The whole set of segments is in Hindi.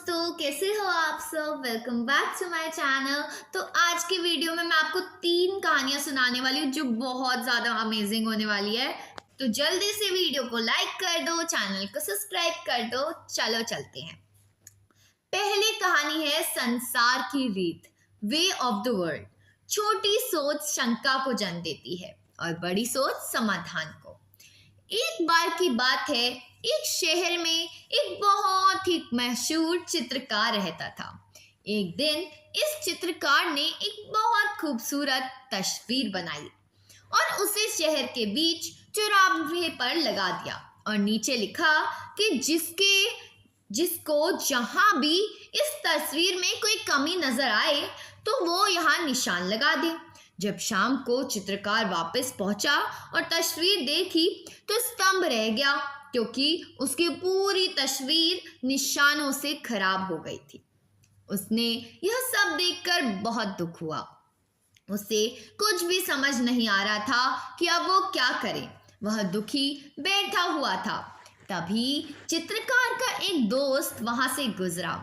दोस्तों, कैसे हो आप सब। Welcome back to my channel. तो आज की वीडियो में मैं आपको 3 कहानियां सुनाने वाली हूँ जो बहुत ज़्यादा अमेजिंग होने वाली है। तो जल्दी से वीडियो को लाइक कर दो, चैनल को सब्सक्राइब कर दो। चलो चलते हैं। पहली कहानी है संसार की रीत, वे ऑफ द वर्ल्ड। छोटी सोच शंका को जन्म देती है और बड़ी सोच समाधान को। एक बार की बात है, एक शहर में एक बहुत ही मशहूर चित्रकार रहता था। एक दिन इस चित्रकार ने एक बहुत खूबसूरत तस्वीर बनाई और उसे शहर के बीच चौराहे पर लगा दिया और नीचे लिखा कि जिसको जहां भी इस तस्वीर में कोई कमी नजर आए तो वो यहाँ निशान लगा दे। जब शाम को चित्रकार वापस पहुंचा और तस्वीर देखी तो स्तंभ रह गया, क्योंकि उसकी पूरी तस्वीर निशानों से खराब हो गई थी। उसने यह सब देखकर बहुत दुख हुआ। उसे कुछ भी समझ नहीं आ रहा था कि अब वो क्या करे। वह दुखी बैठा हुआ था। तभी चित्रकार का एक दोस्त वहां से गुजरा।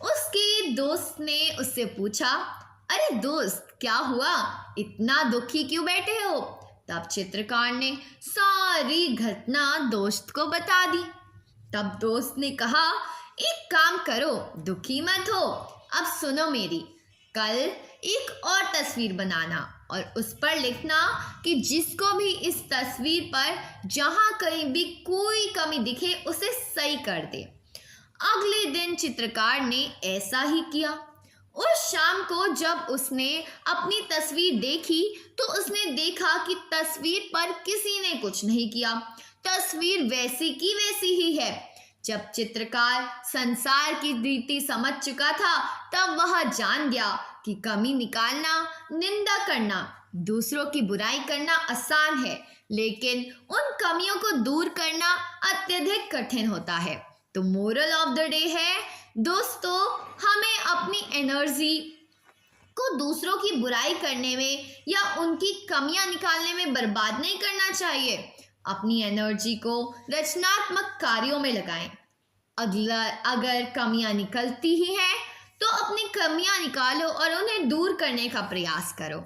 उसके दोस्त ने उससे पूछा, अरे दोस्त, क्या हुआ, इतना दुखी क्यों बैठे हो। तब चित्रकार ने सारी घटना दोस्त को बता दी। तब दोस्त ने कहा, एक काम करो, दुखी मत हो, अब सुनो मेरी। कल एक और तस्वीर बनाना और उस पर लिखना कि जिसको भी इस तस्वीर पर जहां कहीं भी कोई कमी दिखे उसे सही कर दे। अगले दिन चित्रकार ने ऐसा ही किया। उस शाम को जब उसने अपनी तस्वीर देखी तो उसने देखा कि तस्वीर पर किसी ने कुछ नहीं किया। तस्वीर वैसी की वैसी ही है। जब चित्रकार संसार की रीति समझ चुका था तब वह जान गया कि कमी निकालना, निंदा करना, दूसरों की बुराई करना आसान है, लेकिन उन कमियों को दूर करना अत्यधिक कठिन होता है। तो मोरल ऑफ द डे है दोस्तों, हमें अपनी एनर्जी को दूसरों की बुराई करने में या उनकी कमियां निकालने में बर्बाद नहीं करना चाहिए। अपनी एनर्जी को रचनात्मक कार्यों में लगाएं। अगर कमियां निकलती ही हैं तो अपनी कमियां निकालो और उन्हें दूर करने का प्रयास करो।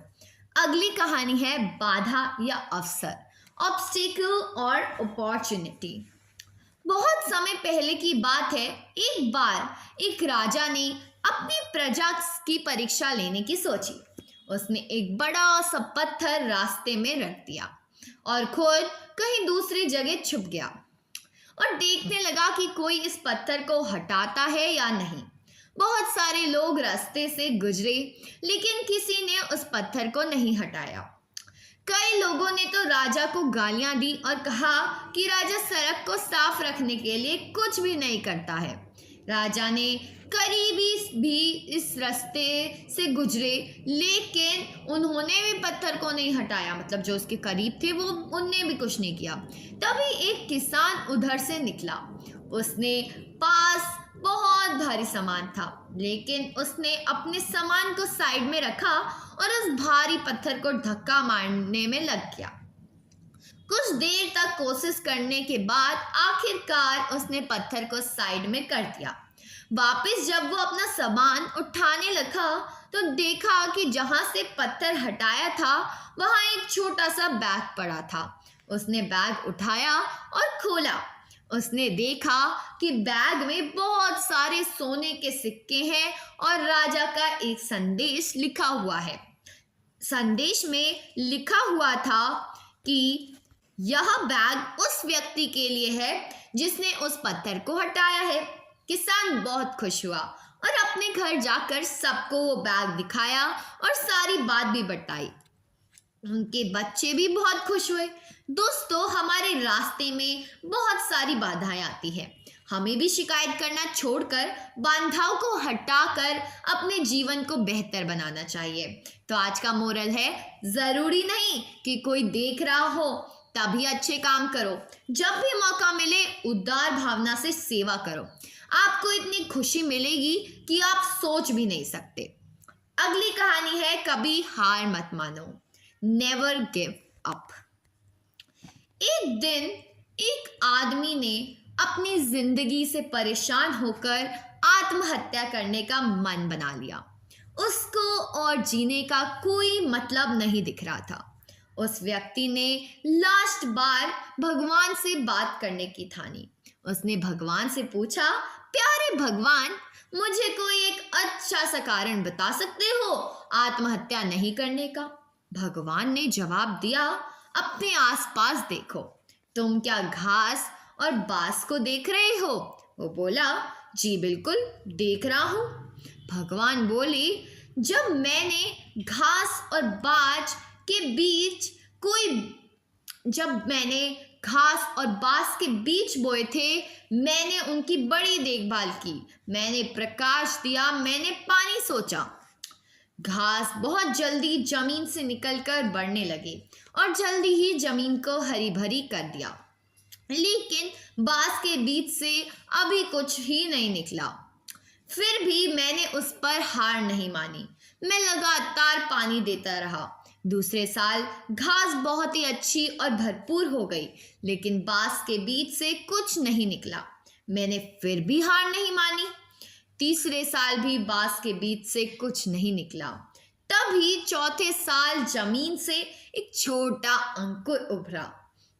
अगली कहानी है बाधा या अवसर, ऑब्स्टिकल और अपॉर्चुनिटी। बहुत समय पहले की बात है, एक बार एक राजा ने अपनी प्रजा की परीक्षा लेने की सोची। उसने एक बड़ा सा पत्थर रास्ते में रख दिया और खुद कहीं दूसरी जगह छुप गया और देखने लगा कि कोई इस पत्थर को हटाता है या नहीं। बहुत सारे लोग रास्ते से गुजरे, लेकिन किसी ने उस पत्थर को नहीं हटाया। कई लोगों ने तो राजा को गालियां दी और कहा कि राजा सड़क को साफ रखने के लिए कुछ भी नहीं करता है। राजा ने करीबी भी इस रास्ते से गुजरे, लेकिन उन्होंने भी पत्थर को नहीं हटाया। मतलब जो उसके करीब थे वो उनने भी कुछ नहीं किया। तभी एक किसान उधर से निकला। उसने पास बहुत भारी सामान था, लेकिन उसने अपने सामान को साइड में रखा और उस भारी पत्थर को धक्का मारने में लग गया। कुछ देर तक कोशिश करने के बाद आखिरकार उसने पत्थर को साइड में कर दिया। वापस जब वो अपना सामान उठाने लगा तो देखा कि जहां से पत्थर हटाया था वहां एक छोटा सा बैग पड़ा था। उसने बैग उठाया और खोला। उसने देखा कि बैग में बहुत सारे सोने के सिक्के हैं और राजा का एक संदेश लिखा हुआ है। संदेश में लिखा हुआ था कि यह बैग उस व्यक्ति के लिए है जिसने उस पत्थर को हटाया है। किसान बहुत खुश हुआ और अपने घर जाकर सबको वो बैग दिखाया और सारी बात भी बताई। उनके बच्चे भी बहुत खुश हुए। दोस्तों, हमारे रास्ते में बहुत सारी बाधाएं आती हैं। हमें भी शिकायत करना छोड़कर बाधाओं को हटाकर अपने जीवन को बेहतर बनाना चाहिए। तो आज का मोरल है, जरूरी नहीं कि कोई देख रहा हो तभी अच्छे काम करो। जब भी मौका मिले उदार भावना से सेवा करो। आपको इतनी खुशी मिलेगी कि आप सोच भी नहीं सकते। अगली कहानी है कभी हार मत मानो, नेवर गिव अप। एक दिन एक आदमी ने अपनी जिंदगी से परेशान होकर आत्महत्या करने का मन बना लिया। उसको और जीने का कोई मतलब नहीं दिख रहा था। उस व्यक्ति ने लास्ट बार भगवान से बात करने की ठानी। उसने भगवान से पूछा, प्यारे भगवान, मुझे कोई एक अच्छा सा कारण बता सकते हो आत्महत्या नहीं करने का? भगवान ने जवाब दिया, अपने आसपास देखो, तुम क्या घास और बांस को देख रहे हो? वो बोला, जी बिल्कुल देख रहा हूँ। भगवान बोले, जब मैंने घास और बांस के बीच बीज बोए थे, मैंने उनकी बड़ी देखभाल की, मैंने प्रकाश दिया, मैंने पानी सोचा। घास बहुत जल्दी जमीन से निकलकर बढ़ने लगे और जल्दी ही जमीन को हरी भरी कर दिया, लेकिन बांस के बीज से अभी कुछ ही नहीं निकला। फिर भी मैंने उस पर हार नहीं मानी, मैं लगातार पानी देता रहा। दूसरे साल घास बहुत ही अच्छी और भरपूर हो गई, लेकिन बांस के बीज से कुछ नहीं निकला। मैंने फिर भी हार नहीं मानी। तीसरे साल भी बांस के बीज से कुछ नहीं निकला। तभी चौथे साल जमीन से एक छोटा अंकुर उभरा।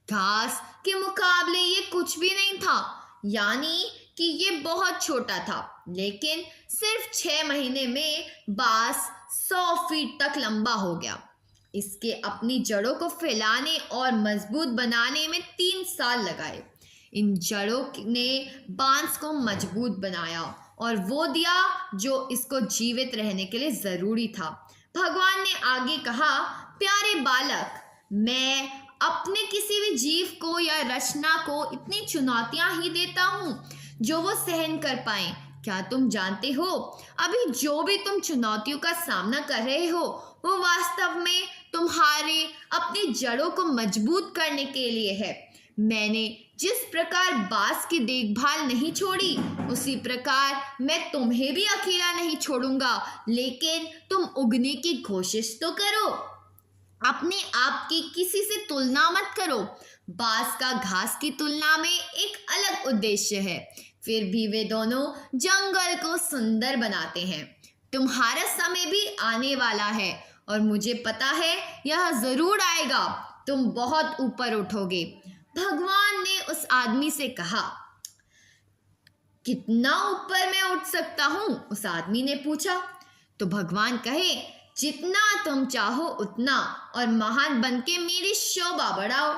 घास के मुकाबले ये कुछ भी नहीं था, यानी कि ये बहुत छोटा था, लेकिन सिर्फ 6 महीने में बांस 100 फीट तक लंबा हो गया। इसके अपनी जड़ों को फैलाने और मजबूत बनाने में 3 साल लगाए। इन जड़ों ने बांस को मजबूत बनाया और वो दिया जो इसको जीवित रहने के लिए जरूरी था। भगवान ने आगे कहा, प्यारे बालक, मैं अपने किसी भी जीव को या रचना को इतनी चुनौतियां ही देता हूँ जो वो सहन कर पाए। क्या तुम जानते हो, अभी जो भी तुम चुनौतियों का सामना कर रहे हो वो वास्तव में तुम्हारे अपनी जड़ों को मजबूत करने के लिए है। मैंने जिस प्रकार बांस की देखभाल नहीं छोड़ी, उसी प्रकार मैं तुम्हें भी अकेला नहीं छोड़ूंगा, लेकिन तुम उगने की कोशिश तो करो। अपने आप की किसी से तुलना मत करो। बांस का घास की तुलना में एक अलग उद्देश्य है, फिर भी वे दोनों जंगल को सुंदर बनाते हैं। तुम्हारा समय भी आने वाला है और मुझे पता है यह जरूर आएगा। तुम बहुत ऊपर उठोगे। भगवान ने उस आदमी से कहा, कितना ऊपर मैं उठ सकता हूँ? उस आदमी ने पूछा। तो भगवान कहे, जितना तुम चाहो उतना, और महान बनके मेरी शोभा बढ़ाओ।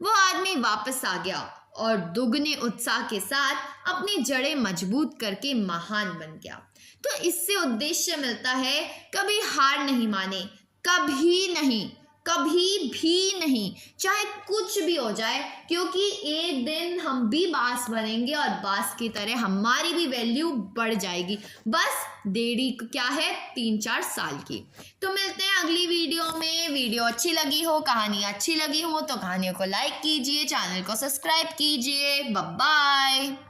वो आदमी वापस आ गया और दुगने उत्साह के साथ अपनी जड़ें मजबूत करके महान बन गया। तो इससे उद्देश्य मिलता है, कभी हार नहीं माने, कभी भी नहीं, चाहे कुछ भी हो जाए, क्योंकि एक दिन हम भी बांस बनेंगे और बांस की तरह हमारी भी वैल्यू बढ़ जाएगी। बस देरी क्या है, 3-4 साल की। तो मिलते हैं अगली वीडियो में। वीडियो अच्छी लगी हो, कहानी अच्छी लगी हो तो कहानियों को लाइक कीजिए, चैनल को सब्सक्राइब कीजिए। Bye bye.